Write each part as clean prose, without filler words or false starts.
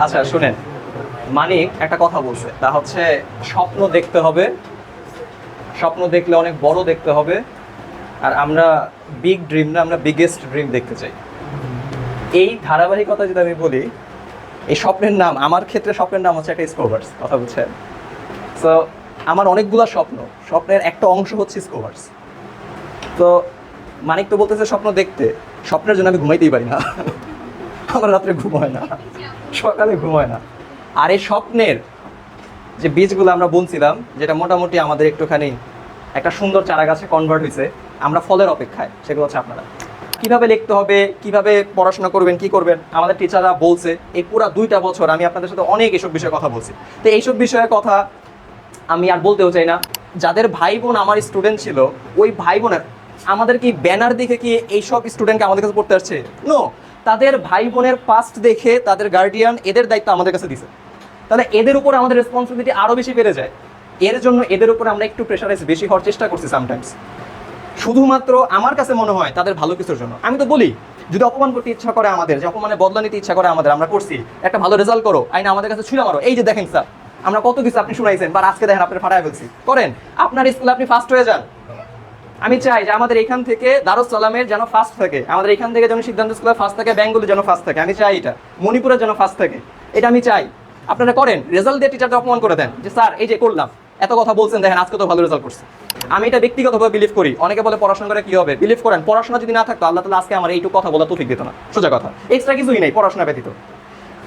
আচ্ছা শুনেন, মানিক একটা কথা বলছে, তা হচ্ছে স্বপ্ন দেখতে হবে, স্বপ্ন দেখলে অনেক বড় দেখতে হবে, আর আমরা বিগ ড্রিম না, আমরা বিগেস্ট ড্রিম দেখতে চাই। এই ধারাবাহিকতা যদি আমি বলি, এই স্বপ্নের নাম, আমার ক্ষেত্রে স্বপ্নের নাম হচ্ছে একটা স্কোভার্স, কথা বুঝছেন? সো আমার অনেকগুলা স্বপ্ন, স্বপ্নের একটা অংশ হচ্ছে স্কোভার্স। তো মানিক তো বলতেছে স্বপ্ন দেখতে, স্বপ্নের জন্য আমি ঘুমাইতেই পারি না। আমার রাত্রে ঘুম হয় না, সকালে ঘুম হয় না। আর এই স্বপ্নের যে বীজগুলো আমরা বুনছিলাম, যেটা মোটামুটি আমাদের একটুখানি একটা সুন্দর চারা গাছে কনভার্ট হয়েছে, আমরা ফলের অপেক্ষায়, সেগুলো হচ্ছে আপনারা। কিভাবে লিখতে হবে, কিভাবে পড়াশোনা করবেন, কি করবেন, আমাদের টিচাররা বলছে। এই পুরা 2টা বছর আমি আপনাদের সাথে অনেক এইসব বিষয়ে কথা বলছি। তো এইসব বিষয়ে কথা আমি আর বলতেও চাই না। যাদের ভাই বোন আমার স্টুডেন্ট ছিল, ওই ভাই বোনের আমাদের কি ব্যানার দেখে কি এইসব স্টুডেন্টকে আমাদের কাছে পড়তে আসছে? নো, তাদের ভাই বোনের পাস্ট দেখে তাদের গার্ডিয়ান এদের দায়িত্ব আমাদের কাছে দিছে। তাহলে এদের উপর আমাদের রেসপন্সিবিলিটি আরও বেশি বেড়ে যায়। এর জন্য এদের উপর আমরা একটু প্রেশারাইজ বেশি হওয়ার চেষ্টা করছি সামটাইমস, শুধুমাত্র আমার কাছে মনে হয় তাদের ভালো কিছুর জন্য। আমি তো বলি, যদি অপমান করতে ইচ্ছা করে আমাদের, যে অপমানে বদলা নিতে ইচ্ছা করে আমাদের, আমরা করছি, একটা ভালো রেজাল্ট করো, আইনা আমাদের কাছে ছুঁড়ে মারো, এই যে দেখেন স্যার আমরা কত কিছু আপনি শুনাইছেন, বা আজকে দেখেন আপনার ফাটায় ফেলছি, করেন আপনার স্কুলে আপনি ফার্স্ট হয়ে যান। আমি চাই যে আমাদের এখান থেকে দারুস সালামের যেন ফার্স্ট থাকে, আমাদের এখান থেকে যেন সিদ্ধান্ত স্কুলে ফার্স্ট থাকে, বেঙ্গলি যেন ফার্স্ট থাকে, আমি চাই এটা, মণিপুরের যেন ফার্স্ট থাকে, এটা আমি চাই। আপনারা করেন, রেজাল্ট দিয়ে টিচারদের অপমান করে দেন, যে স্যার এই যে করলাম, এত কথা বলছেন, দেখেন আজকে তো ভালো রেজাল্ট করছে। আমি এটা ব্যক্তিগতভাবে বিলিভ করি। অনেকে বলে পড়াশোনা করে কি হবে, বিলিভ করেন পড়াশোনা যদি না থাকতো আল্লাহ তাআলা আজকে আমার এইটুকু কথা বলা তৌফিক দিত না, সোজা কথা, এক্সট্রা কিছুই নেই পড়াশোনা ব্যতীত।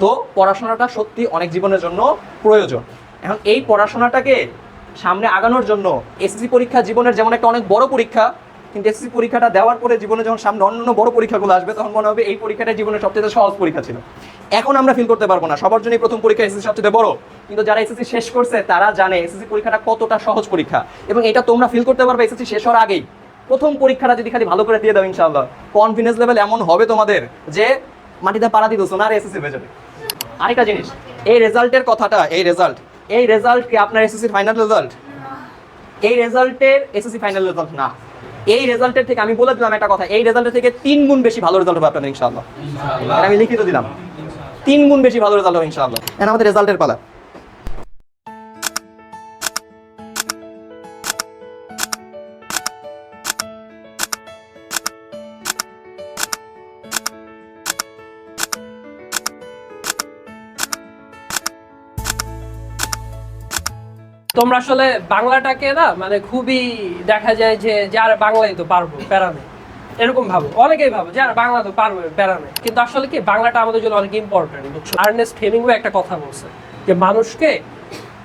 তো পড়াশোনাটা সত্যি অনেক জীবনের জন্য প্রয়োজন। এখন এই পড়াশোনাটাকে সামনে আগানোর জন্য এসএসসি পরীক্ষা জীবনের যেমন একটা অনেক বড় পরীক্ষা, কিন্তু এসএসসি পরীক্ষাটা দেওয়ার পরে জীবনে যখন সামনে অন্যান্য বড় পরীক্ষাগুলো আসবে, তখন মনে হবে এই পরীক্ষাটা জীবনের সবচেয়ে সহজ পরীক্ষা ছিল। এখন আমরা ফিল করতে পারবো না, সবার জন্যই প্রথম পরীক্ষা এসএসসি সবচেয়ে বড়, কিন্তু যারা এসএসসি শেষ করছে তারা জানে এসএসসি পরীক্ষাটা কতটা সহজ পরীক্ষা, এবং এটা তোমরা ফিল করতে পারবে এসএসসি শেষ হওয়ার আগেই। প্রথম পরীক্ষাটা যদি খালি ভালো করে দিয়ে দাও, ইনশাআল্লাহ কনফিডেন্স লেভেল এমন হবে তোমাদের যে মাটিতে পাড়া দিতেছো না, আর এসএসসি হয়ে যাবে। আরেকটা জিনিস, এই রেজাল্টের কথাটা, এই রেজাল্ট কি আপনার এসএসসি ফাইনাল রেজাল্ট? এই রেজাল্টের এসএসসি ফাইনাল রেজাল্ট না। এই রেজাল্টের থেকে আমি বলে দিলাম একটা কথা, এই রেজাল্টের থেকে 3 গুণ বেশি ভালো রেজাল্ট হবে আপনাদের ইনশাআল্লাহ। এটা আমি লিখিত দিলাম, 3 গুণ বেশি ভালো রেজাল্ট হবে ইনশাআল্লাহ। এখন আমাদের রেজাল্টের পালা। তোমরা আসলে বাংলাটাকে না মানে খুবই দেখা যায় যে যার বাংলাই তো পারবো প্যারা নেই, এরকম ভাবো, অনেকেই ভাবো যে আর বাংলা তো পারবো প্যারা নেই, কিন্তু আসলে কি বাংলাটা আমাদের জন্য অনেক ইম্পর্টেন্ট। আর্নেস্ট হেমিংওয়ে একটা কথা বলছে যে মানুষকে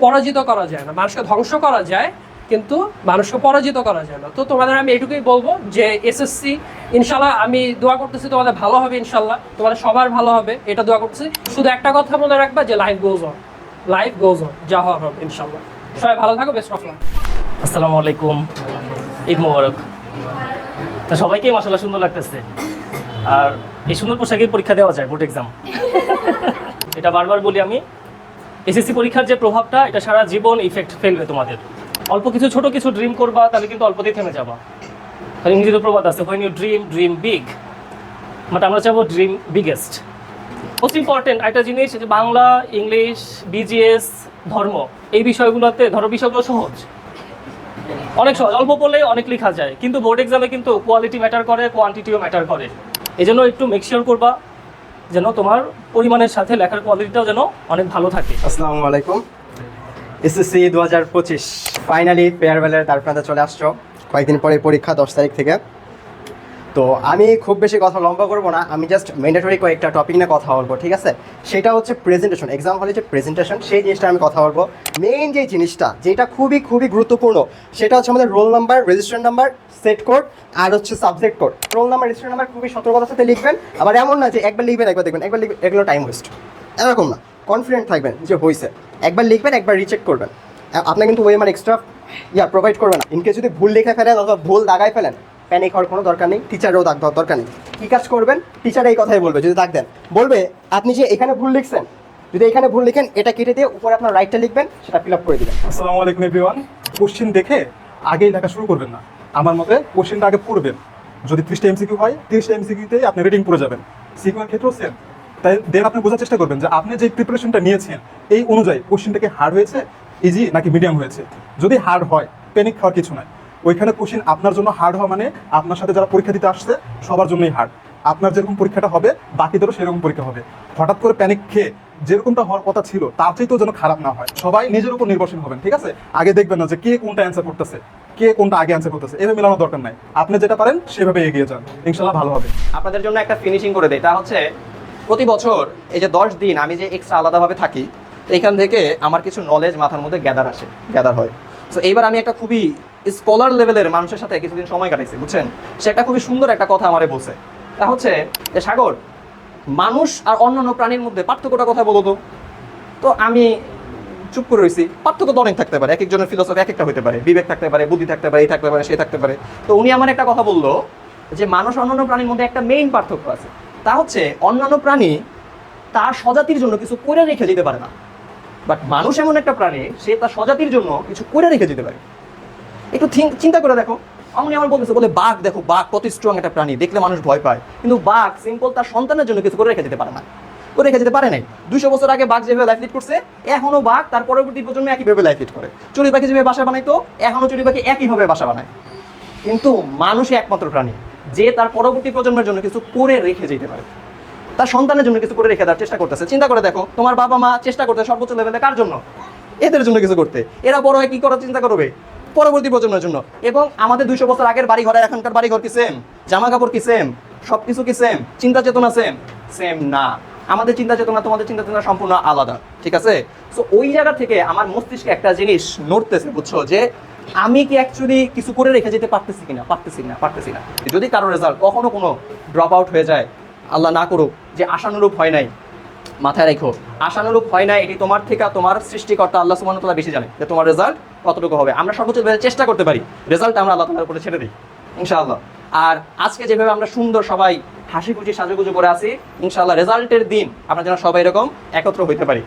পরাজিত করা যায় না, মানুষকে ধ্বংস করা যায় কিন্তু মানুষকে পরাজিত করা যায় না। তো তোমাদের আমি এটুকুই বলবো যে এসএসসি ইনশাল্লাহ আমি দোয়া করতেছি তোমাদের ভালো হবে, ইনশাল্লাহ তোমাদের সবার ভালো হবে, এটা দোয়া করতেছি। শুধু একটা কথা মনে রাখবা যে life goes on, life goes on, যা হওয়ার হবে ইনশাল্লাহ। সবাই ভালো থাকো, বেস্ট অফ লাক। আসসালামু আলাইকুম, ঈদ মোবারক। তো সবাইকেই মাশাআল্লাহ সুন্দর লাগতেছে, আর এই সুন্দর পোশাকে পরীক্ষা দেওয়া যায়, বোর্ড এক্সাম। এটা বারবার বলি আমি, এসএসসি পরীক্ষার যে প্রভাবটা, এটা সারা জীবন ইফেক্ট ফেলবে তোমাদের। অল্প কিছু ছোট কিছু ড্রিম করবা, তাহলে কিন্তু অল্পতেই থেমে যাবা। ইংরেজিতে প্রবাদ আছে, when you dream dream big, but আমরা চাবো ড্রিম বিগেস্ট। মোস্ট ইম্পর্টেন্ট একটা জিনিস যে বাংলা, ইংলিশ, বিজিএস, ধর্ম, এই বিষয়গুলোতে ধরো বিষয়গুলো সহজ, অনেক সহজ, অল্প পড়লে অনেক লেখা যায়, কিন্তু বোর্ড এক্সামে কিন্তু কোয়ালিটি ম্যাটার করে, কোয়ান্টিটিও ম্যাটার করে। এই জন্য একটু মেকশিওর করবা যেন তোমার পরিমাণের সাথে লেখার কোয়ালিটিটাও যেন অনেক ভালো থাকে। আসসালামু আলাইকুম, এসএসসি 2025 ফাইনালি ফেয়ারওয়েলের তারপরে চলে আসছো, কয়েকদিন পরে পরীক্ষা 10 তারিখ থেকে। তো আমি খুব বেশি কথা লম্বা করবো না, আমি জাস্ট ম্যান্ডেটরি কয়েকটা টপিক নিয়ে কথা বলবো, ঠিক আছে? সেটা হচ্ছে প্রেজেন্টেশন, এক্সাম হলে যে প্রেজেন্টেশন, সেই জিনিসটা আমি কথা বলবো। মেইন যে জিনিসটা যেটা খুবই খুবই গুরুত্বপূর্ণ, সেটা হচ্ছে আমাদের roll number, registration number, set code, আর হচ্ছে subject code. Roll number, registration number খুবই সতর্কতার সাথে লিখবেন। আবার এমন না যে একবার লিখবেন একবার দেখবেন, একবার লিখবেন এগুলো টাইম ওয়েস্ট, এরকম না। কনফিডেন্ট থাকবেন যে হয়েছে, একবার লিখবেন একবার রিচেক করবেন। আপনার কিন্তু ওই এক্সট্রা প্রোভাইড করবে না। ইনকেস যদি ভুল লিখে ফেলেন অথবা ভুল দাগায় ফেলেন, প্যানিক হওয়ার কোনো দরকার নেই, টিচারও দাগ দেওয়ার দরকার নেই। কী কাজ করবেন, টিচার এই কথাই বলবে যদি দাগ দেন, বলবে আপনি যে এখানে ভুল লিখছেন, যদি এখানে ভুল লিখেন এটা কেটে দিয়ে উপরে আপনার রাইটটা লিখবেন, সেটা ফিল আপ করে দিবেন। আসসালামু আলাইকুম এভরিওয়ান। কোশ্চেন দেখে আগেই লেখা শুরু করবেন না, আমার মতে কোশ্চেনটা আগে পড়বেন। যদি 30টা এমসিকিউ হয়, 30টা এমসিকিউতেই আপনি রেটিং পড়ে যাবেন। সিকিউর ক্ষেত্রেও সেম, তাই দেন আপনি বোঝার চেষ্টা করবেন যে আপনি যে প্রিপারেশনটা নিয়েছেন এই অনুযায়ী কোশ্চেনটা কি হার্ড হয়েছে, ইজি নাকি মিডিয়াম হয়েছে। যদি হার্ড হয় প্যানিক খাওয়ার কিছু নাই, ওইখানে কোশ্চেন আপনার জন্য হার্ড হওয়া মানে আপনার সাথে যারা পরীক্ষা দিতে আসছে সবার জন্যই হার্ড। আপনার যেরকম পরীক্ষাটা হবে বাকিদেরও সেরকম পরীক্ষা হবে। হঠাৎ করে প্যানিক খেয়ে যেরকমটা হওয়ার কথা ছিল তার চাইতেও যেন খারাপ না হয়। সবাই নিজের উপর নির্ভরশীল হবেন, ঠিক আছে? আগে দেখবেন না যে কে কোনটা অ্যান্সার করতেছে, কে কোনটা আগে অ্যান্সার করতেছে, এভাবে মেলানোর দরকার নাই। আপনি যেটা পারেন সেভাবে এগিয়ে যান, ইনশাল্লাহ ভালো হবে। আপনাদের জন্য একটা ফিনিশিং করে দেয়, তা হচ্ছে প্রতি বছর এই যে 10 দিন আমি যে এক্সট্রা আলাদাভাবে থাকি, এইখান থেকে আমার কিছু নলেজ মাথার মধ্যে গ্যাদার হয়। তো এইবার আমি একটা খুবই স্কলার লেভেলের মানুষের সাথে কিছুদিন সময় কাটাইছি, বুঝছেন? সে একটা খুবই সুন্দর একটা কথা আমারে বলছে, তা হচ্ছে যে সাগর, মানুষ আর অন্যান্য প্রাণীর মধ্যে পার্থক্যটা কথা বলো তো। তো আমি চুপ করে রয়েছি। পার্থক্য তো অনেক থাকতে পারে, এক একজনের ফিলোসফি এক একটা হতে পারে, বিবেক থাকতে পারে, বুদ্ধি থাকতে পারে, এই থাকতে পারে, সে থাকতে পারে। তো উনি আমার একটা কথা বললো যে মানুষ অন্যান্য প্রাণীর মধ্যে একটা মেইন পার্থক্য আছে, তা হচ্ছে অন্যান্য প্রাণী তার স্বজাতির জন্য কিছু করে রেখে যেতে পারে না, বাট মানুষ এমন একটা প্রাণী সে তার স্বজাতির জন্য কিছু করে রেখে যেতে পারে। একটু চিন্তা করে দেখো। উনি আমার বলতেছে, বলে বাঘ দেখো, বাঘ কত স্ট্রং একটা প্রাণী, দেখলে মানুষ ভয় পায়, কিন্তু বাঘ সিম্পল তার সন্তানের জন্য কিছু করে রেখে যেতে পারে না, করে রেখে যেতে পারে নাই। 200 বছর আগে বাঘ যেভাবে লাইফ লিড করছে, এখনো বাঘ তার পরবর্তী প্রজন্মে একইভাবে লাইফ লিড করে। চড়ুই পাখি যেভাবে বাসা বানাইতো, এখনো চড়ুই পাখি একইভাবে বাসা বানায়। কিন্তু মানুষই একমাত্র প্রাণী যে তার পরবর্তী প্রজন্মের জন্য কিছু করে রেখে যেতে পারে, তার সন্তানের জন্য কিছু করে রেখে দেওয়ার চেষ্টা করতেছে। চিন্তা করে দেখো, তোমার বাবা মা চেষ্টা করতে সর্বোচ্চ লেভেলে কার জন্য? এদের জন্য কিছু করতে। এরা বড় হয়ে কি করার চিন্তা করবে? পরবর্তী প্রজন্মের জন্য। এবং আমাদের 200 বছর আগের বাড়ি ঘরে এখনকার বাড়ি ঘর কি সেম? জামা কাপড় কি সেম? সবকিছু কি সেম? চিন্তা চেতনা সেম না। আমাদের চিন্তা চেতনা তোমাদের চিন্তা চেতনা সম্পূর্ণ আলাদা, ঠিক আছে? সো ওই জায়গা থেকে আমার মস্তিষ্কে একটা জিনিস নড়তেছে, বুঝছো, যে আমি কি অ্যাকচুয়ালি কিছু করে রেখে যেতে পারতেছি কিনা, পারতেছি না। যদি কারো রেজাল্ট কখনো কোনো ড্রপ আউট হয়ে যায়, আল্লাহ না করুক, যে আশানুরূপ হয় নাই, মাথায় রেখো, আশানুরূপ হয় না, এটি তোমার থেকে তোমার সৃষ্টিকর্তা আল্লাহ সুবহানাহু ওয়া তাআলা বেশি জানে যে তোমার রেজাল্ট কতটুকু হবে। আমরা সর্বোচ্চ চেষ্টা করতে পারি, রেজাল্ট আমরা আল্লাহ তাআলার উপরে ছেড়ে দিই ইনশাআল্লাহ। আর আজকে যেভাবে আমরা সুন্দর সবাই হাসি খুশি সাজুগুজু করে আছি, ইনশাআল্লাহ রেজাল্টের দিন আমরা যেন সবাই এরকম একত্র হইতে পারি।